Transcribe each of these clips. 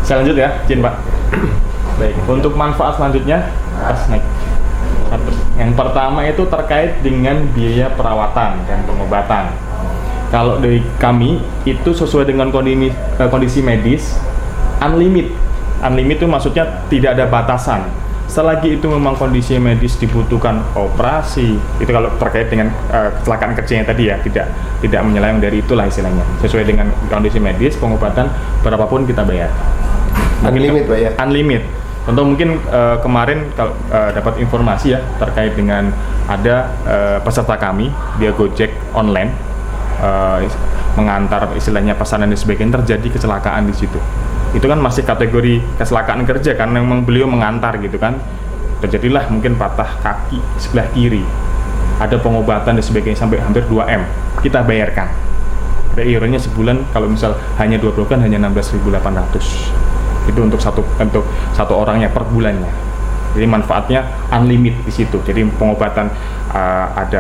Saya lanjut ya, izin Pak. Baik, untuk manfaat selanjutnya, naik. Yang pertama itu terkait dengan biaya perawatan dan pengobatan. Kalau dari kami itu sesuai dengan kondisi medis, unlimited. Unlimited itu maksudnya tidak ada batasan. Selagi itu memang kondisi medis dibutuhkan operasi, itu kalau terkait dengan kecelakaan kerjanya tadi ya, tidak menyeleweng dari itulah istilahnya. Sesuai dengan kondisi medis, pengobatan berapapun kita bayar. Unlimited Pak ya? Unlimited. Contoh mungkin kemarin kalau dapat informasi ya terkait dengan ada peserta kami, dia Gojek online, mengantar istilahnya pesanan dan sebagainya, terjadi kecelakaan di situ. Itu kan masih kategori kecelakaan kerja karena memang beliau mengantar gitu kan, terjadilah mungkin patah kaki sebelah kiri, ada pengobatan dan sebagainya sampai hampir 2M kita bayarkan. Iurannya sebulan kalau misal hanya 20 kan hanya 16.800. Itu untuk satu orangnya per bulannya. Jadi manfaatnya unlimited di situ. Jadi pengobatan ada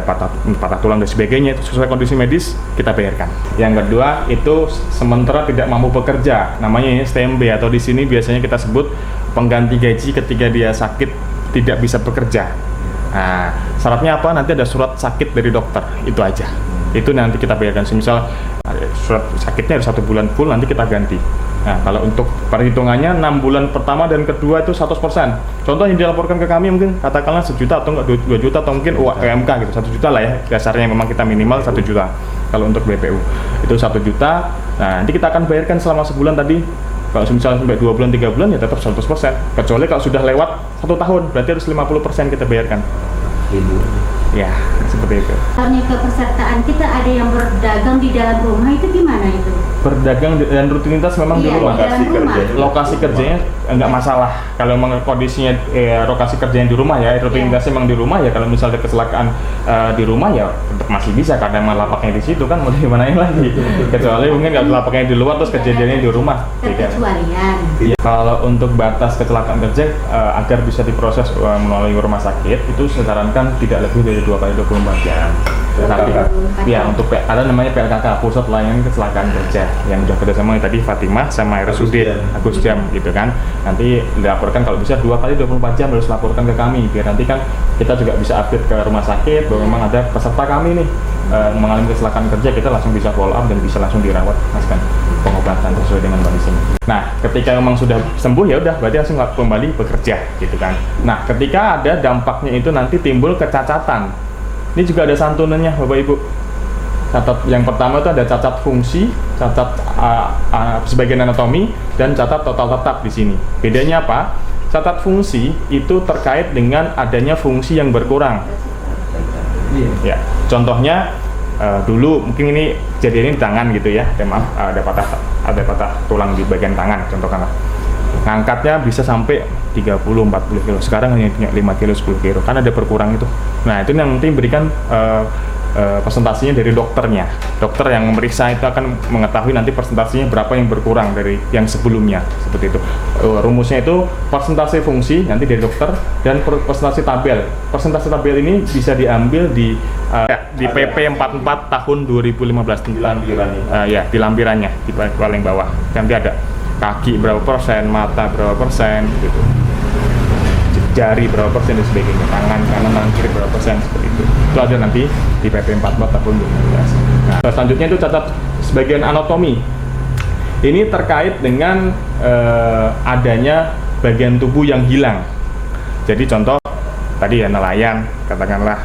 patah tulang dan sebagainya itu sesuai kondisi medis kita bayarkan. Yang kedua itu sementara tidak mampu bekerja, namanya STMB atau di sini biasanya kita sebut pengganti gaji ketika dia sakit tidak bisa bekerja. Nah, syaratnya apa? Nanti ada surat sakit dari dokter, itu aja. Itu nanti kita bayarkan. Misal surat sakitnya ada 1 bulan full, nanti kita ganti. Nah, kalau untuk perhitungannya 6 bulan pertama dan kedua itu 100%. Contoh yang dilaporkan ke kami mungkin katakanlah 1 juta atau enggak 2 juta atau mungkin UMK gitu, 1 juta lah ya. Dasarnya memang kita minimal 1 juta. Kalau untuk BPU itu 1 juta. Nah, nanti kita akan bayarkan selama sebulan tadi. Kalau misalnya sampai 2 bulan 3 bulan ya tetap 100%. Kecuali kalau sudah lewat 1 tahun berarti harus 50% kita bayarkan. Ya, seperti itu. Soalnya kepesertaan kita ada yang berdagang di dalam rumah itu gimana itu? Berdagang dan rutinitas memang di rumah. Lokasi kerjanya enggak masalah. Kalau memang kondisinya lokasi kerjanya di rumah ya, rutinitasnya memang di rumah ya. Kalau misalnya kecelakaan di rumah ya masih bisa karena memang lapaknya di situ kan, mau dimanain lagi. Kecuali mungkin kalau lapaknya di luar terus kejadiannya di rumah. Terkecualian. Ya, kalau untuk batas kecelakaan kerja agar bisa diproses melalui rumah sakit itu disarankan tidak lebih dari 2 kali 24 jam. Tapi ya untuk ada namanya PLKK, Pusat Layanan Kecelakaan Kerja, yang sudah kerjasama tadi Fatimah sama RSUD Agus Jam gitu kan. Nanti dilaporkan kalau bisa 2 kali 24 jam harus laporkan ke kami biar nanti kan kita juga bisa update ke rumah sakit bahwa memang ada peserta kami nih mengalami kecelakaan kerja, kita langsung bisa follow up dan bisa langsung dirawat, masukkan pengobatan sesuai dengan kondisinya. Nah, ketika memang sudah sembuh ya udah berarti langsung kembali bekerja gitu kan. Nah, ketika ada dampaknya itu nanti timbul kecacatan. Ini juga ada santunannya Bapak Ibu. Catat yang pertama itu ada cacat fungsi, cacat sebagian anatomi, dan cacat total tetap di sini. Bedanya apa? Cacat fungsi itu terkait dengan adanya fungsi yang berkurang. Ya, contohnya dulu mungkin ini kejadiannya di tangan gitu ya, ada patah tulang di bagian tangan contohnya. Ngangkatnya bisa sampai 30-40 kilo, sekarang hanya 5 kilo 10 kilo kan ada berkurang itu. Nah itu yang nanti berikan presentasinya dari dokternya. Dokter yang memeriksa itu akan mengetahui nanti presentasinya berapa yang berkurang dari yang sebelumnya, seperti itu. Rumusnya itu persentase fungsi nanti dari dokter dan persentase tabel. Persentase tabel ini bisa diambil di PP 44 tahun 2015 tentang ya di lampirannya di paling bawah. Nanti ada kaki berapa persen, mata berapa persen gitu, jari berapa persen dan sebagainya, tangan kanan tangan kiri berapa persen, seperti itu ada nanti di PP 44 tahun 2015. Nah, selanjutnya itu catat sebagian anatomi. Ini terkait dengan adanya bagian tubuh yang hilang. Jadi contoh tadi ya nelayan, katakanlah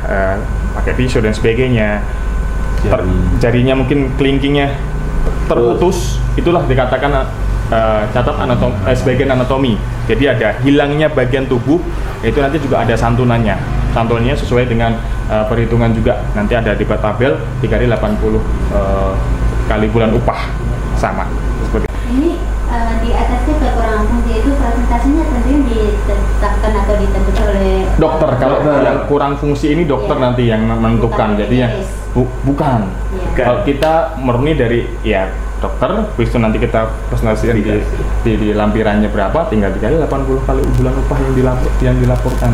pakai tisu dan sebagainya, jarinya mungkin kelingkingnya terputus, itulah dikatakan catat sebagian anatomi. Jadi ada hilangnya bagian tubuh, itu nanti juga ada santunannya. Santunannya sesuai dengan perhitungan juga. Nanti ada di tabel 3 kali 80 kali bulan upah sama. Seperti ini di atasnya kekurangan fungsi itu presentasinya tentunya ditetapkan atau ditentukan oleh dokter. Kalau yang kurang fungsi ini dokter nanti yang menentukan. Jadi ya bukan. Kalau kita murni dari ya dokter, itu nanti kita presentasikan di lampirannya berapa, tinggal dikali 80 kali bulan upah yang dilaporkan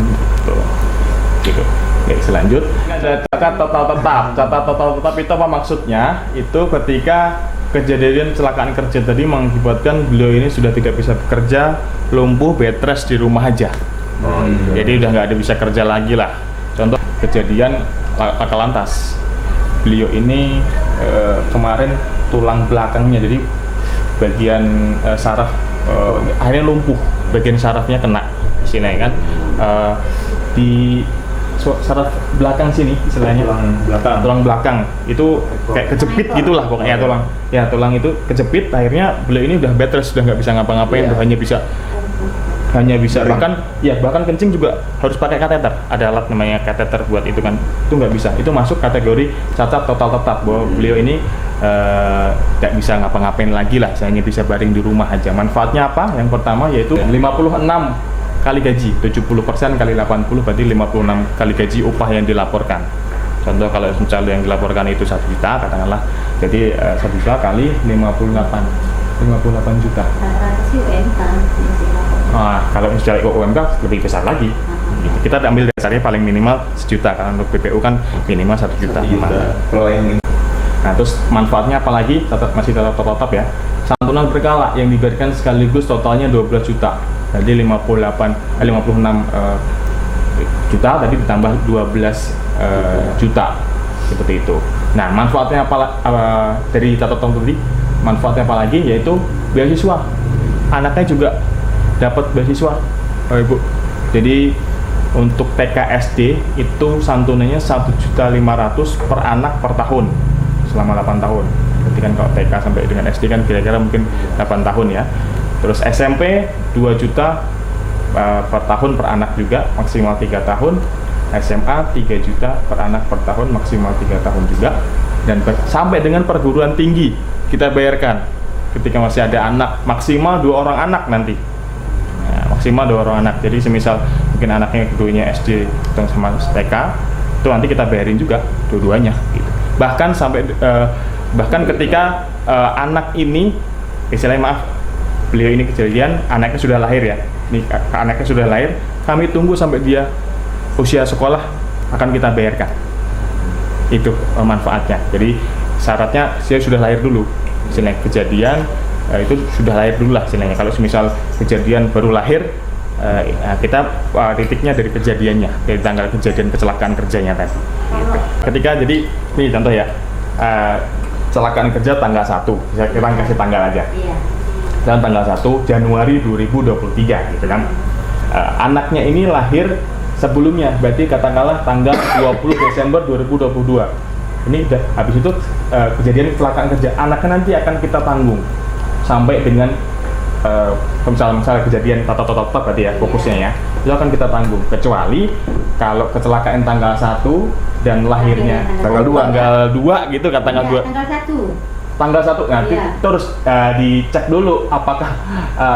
gitu. Oke, selanjut ada catat total tetap. Catat total tetap itu apa maksudnya? Itu ketika kejadian kecelakaan kerja tadi mengakibatkan beliau ini sudah tidak bisa bekerja, lumpuh, bed rest di rumah aja. Jadi udah nggak ada bisa kerja lagi lah. Contoh kejadian laka lantas, beliau ini kemarin tulang belakangnya, jadi bagian saraf akhirnya lumpuh, bagian sarafnya kena istilahnya kan, di saraf belakang sini istilahnya, tulang belakang itu kayak kejepit gitulah pokoknya, tulang itu kejepit, akhirnya beliau ini udah bed rest, sudah nggak bisa ngapa-ngapain, hanya bisa bahkan kencing juga harus pakai kateter, ada alat namanya kateter buat itu kan, itu nggak bisa, itu masuk kategori cacat total tetap, bahwa beliau ini nggak bisa ngapa-ngapain lagi lah, hanya bisa baring di rumah aja. Manfaatnya apa? Yang pertama yaitu 56 kali gaji, 70% kali 80 berarti 56 kali gaji upah yang dilaporkan. Contoh kalau misalnya yang dilaporkan itu 1 juta katakanlah, jadi 1 juta kali 58 juta. Rata-rata sih UMK. Kalau misalnya UMK lebih besar lagi. Gitu. Kita ambil dasarnya paling minimal 1 juta, karena untuk PPU kan minimal 1 juta. Nah, terus manfaatnya apalagi masih tetap ya. Santunan berkala yang diberikan sekaligus totalnya 12 juta. Jadi 56 juta tadi ditambah 12 juta seperti itu. Nah, manfaatnya apa dari catatan tadi? Manfaatnya apa lagi? Yaitu beasiswa. Anaknya juga dapat beasiswa, Ibu. Jadi untuk TK SD itu santunannya 1.500.000 per anak per tahun selama 8 tahun. Berarti kan kalau TK sampai dengan SD kan kira-kira mungkin 8 tahun ya. Terus SMP 2 juta per tahun per anak juga, maksimal 3 tahun. SMA 3 juta per anak per tahun, maksimal 3 tahun juga. Dan sampai dengan perguruan tinggi kita bayarkan ketika masih ada anak, maksimal 2 orang anak nanti. Nah, maksimal 2 orang anak. Jadi semisal mungkin anaknya keduanya SD sama TK, itu nanti kita bayarin juga dua-duanya gitu. Bahkan sampai bahkan ketika anak ini istilahnya beliau ini kejadian anaknya sudah lahir ya. Ini anaknya sudah lahir, kami tunggu sampai dia usia sekolah akan kita bayarkan. Itu manfaatnya. Jadi syaratnya dia sudah lahir dulu. Istilahnya kejadian itu sudah lahir dulu lah istilahnya. Kalau misal kejadian baru lahir, kita titiknya dari kejadiannya, dari tanggal kejadian kecelakaan kerjanya tadi. Gitu. Ketika jadi ini contoh ya, kecelakaan kerja tanggal 1, kita kasih tanggal aja. Dan tanggal 1 Januari 2023 gitu kan. Anaknya ini lahir sebelumnya, berarti katakanlah tanggal 20 Desember 2022. Ini udah habis itu kejadian kecelakaan kerja, anaknya nanti akan kita tanggung sampai dengan misalnya kejadian total berarti ya fokusnya ya, itu akan kita tanggung, kecuali kalau kecelakaan tanggal 1 dan lahirnya tanggal 2 gitu kan, tanggal 2 tanggal 1 nanti terus dicek dulu apakah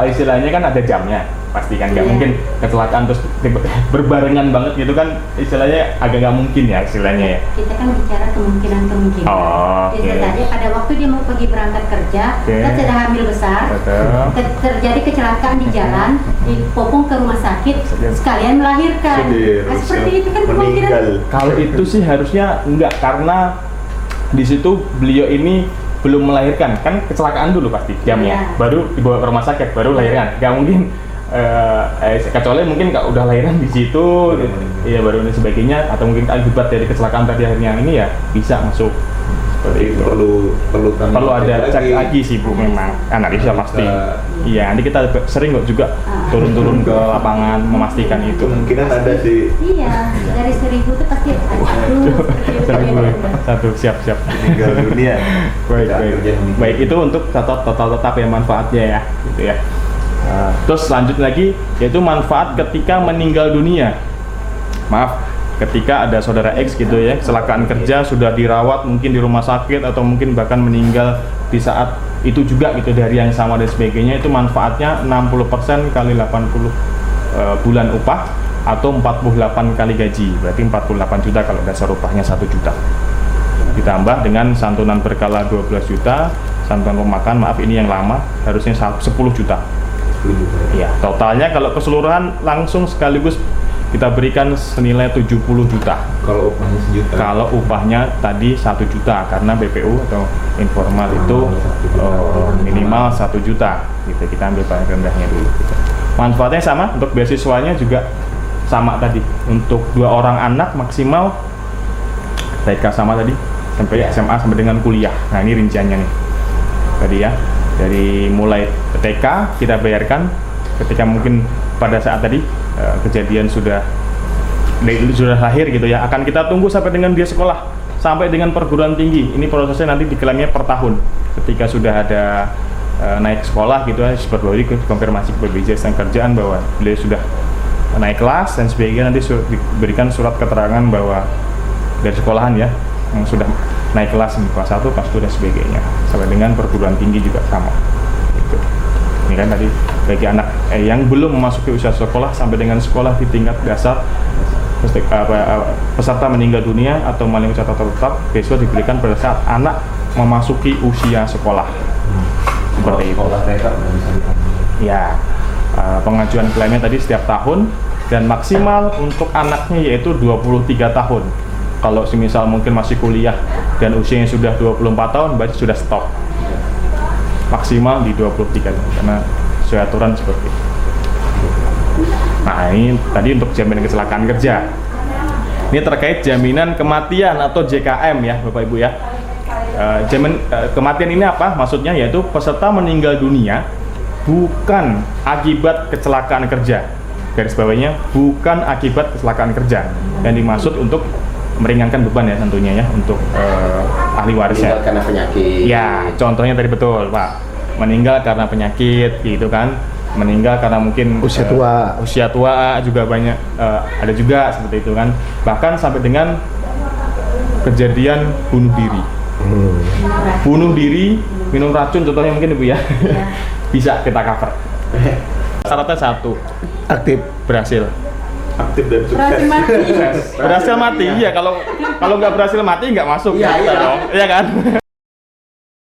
istilahnya kan ada jamnya, pasti kan nggak mungkin kecelakaan terus berbarengan banget gitu kan, istilahnya agak nggak mungkin ya istilahnya ya. Kita kan bicara kemungkinan. Bisa saja pada waktu dia mau pergi berangkat kerja, kita sedang hamil besar, terjadi kecelakaan di jalan, dipopong ke rumah sakit, sekalian melahirkan. Seperti itu kan kemungkinan. Kalau itu sih harusnya enggak, karena di situ beliau ini belum melahirkan, kan kecelakaan dulu pasti jamnya, baru dibawa ke rumah sakit, baru lahiran. Nggak mungkin kecuali mungkin kalau udah lahiran di situ, ya baru dan sebagainya, atau mungkin akibat dari kecelakaan tadi akhirnya ini ya bisa masuk. Seperti itu. Perlu ada cek lagi sih Bu, memang analisa pasti. Iya, nanti kita sering kok juga turun-turun ke lapangan memastikan itu. Mungkinan ada sih. Iya, dari 1000 itu pasti ada. Satu siap. Meninggal dunia. Baik itu untuk total tetap ya manfaatnya ya, gitu ya. Terus lanjut lagi yaitu manfaat ketika meninggal dunia. Maaf, ketika ada saudara X gitu ya, kecelakaan kerja sudah dirawat mungkin di rumah sakit atau mungkin bahkan meninggal di saat itu juga gitu dari yang sama dan sebagainya, itu manfaatnya 60% kali 80 bulan upah atau 48 kali gaji, berarti 48 juta kalau dasar upahnya 1 juta. Ditambah dengan santunan berkala 12 juta, santunan pemakan, maaf ini yang lama, harusnya 10 juta. Iya, totalnya kalau keseluruhan langsung sekaligus kita berikan senilai 70 juta. Kalau upahnya sejuta. Kalau upahnya tadi 1 juta, karena BPU atau informal itu minimal 1 juta gitu. Kita ambil paling rendahnya dulu gitu. Manfaatnya sama, untuk beasiswanya juga sama tadi. Untuk 2 orang anak maksimal TK sama tadi sampai SMA sampai dengan kuliah. Nah, ini rinciannya nih. Tadi ya, dari mulai TK kita bayarkan ketika mungkin pada saat tadi kejadian sudah lahir gitu ya, akan kita tunggu sampai dengan dia sekolah sampai dengan perguruan tinggi. Ini prosesnya nanti diklaimnya per tahun. Ketika sudah ada naik sekolah gitu ya, seperti konfirmasi ke BPJS Kerjaan bahwa beliau sudah naik kelas dan sebagainya, nanti diberikan surat keterangan bahwa dari sekolahan ya yang sudah naik kelas 1, kelas 2 dan sebagainya, sampai dengan perguruan tinggi juga sama gitu. Ini kan tadi bagi anak yang belum memasuki usia sekolah sampai dengan sekolah di tingkat dasar, peserta meninggal dunia atau maling catatan tetap beasiswa diberikan pada saat anak memasuki usia sekolah. Seperti itu. Ya, pengajuan klaimnya tadi setiap tahun dan maksimal untuk anaknya yaitu 23 tahun. Kalau semisal mungkin masih kuliah dan usianya sudah 24 tahun berarti sudah stop. Maksimal di 23 tahun karena sesuai aturan seperti itu. Nah, ini tadi untuk jaminan kecelakaan kerja. Ini terkait jaminan kematian atau JKM ya Bapak Ibu ya. Kematian ini apa? Maksudnya yaitu peserta meninggal dunia bukan akibat kecelakaan kerja. Garis bawahnya bukan akibat kecelakaan kerja. Yang dimaksud untuk meringankan beban ya tentunya ya untuk ahli warisnya. Meninggal karena penyakit. Ya, contohnya tadi betul Pak. Meninggal karena penyakit gitu kan. Meninggal karena mungkin usia tua. Usia tua juga banyak ada juga seperti itu kan. Bahkan sampai dengan kejadian bunuh diri. Bunuh diri, minum racun contohnya mungkin Ibu ya. Bisa kita cover. Syaratnya 1, Aktif. berhasil. Aktif dan sukses. Berhasil mati ya, kalau nggak berhasil mati nggak masuk Iya, kita iya. dong, iya kan?